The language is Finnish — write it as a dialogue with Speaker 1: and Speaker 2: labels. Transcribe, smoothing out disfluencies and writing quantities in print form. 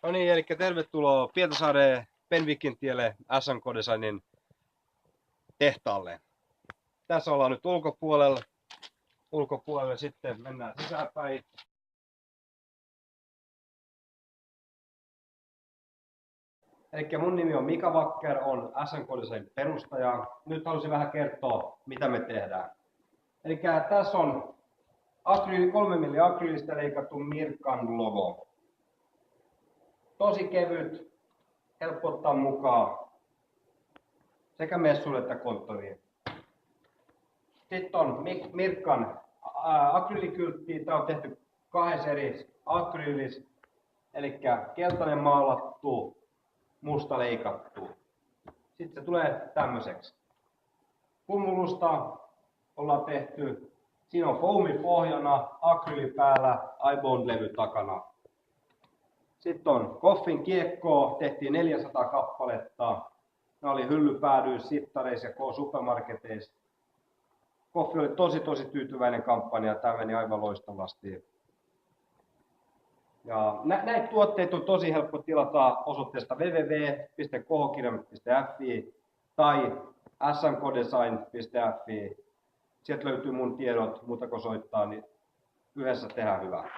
Speaker 1: No niin, eli tervetuloa Pietasaareen Penvikin tielle SMK Designin tehtaalle. Tässä ollaan nyt ulkopuolella. Ulkopuolelle sitten mennään sisäänpäin. Eli mun nimi on Mika Wacker, on SMK Designin perustaja. Nyt haluaisin vähän kertoa, mitä me tehdään. Eli tässä on 3 mm akryylistä leikattu Mirkan logo. Tosi kevyt, helppo ottaa mukaan sekä messuille että konttoriin. Sitten on Mirkan akryylikyltti. Tämä on tehty 2 eri akryylis, eli keltainen maalattu, musta leikattu. Sitten se tulee tämmöiseksi. Kumulusta ollaan tehty. Siinä on foami pohjana, akryyli päällä, iBond-levy takana. Sitten on Koffin kiekkoa, tehtiin 400 kappaletta. Ne oli hyllypäädyissä, sittareissa ja K-supermarketeissa. Koffi oli tosi tyytyväinen kampanja, tämä meni aivan loistavasti. Ja näitä tuotteita on tosi helppo tilata osoitteesta www.kohokirjaimet.fi tai smkdesign.fi. Sieltä löytyy mun tiedot, muuta kuin soittaa, niin yhdessä tehdään hyvää.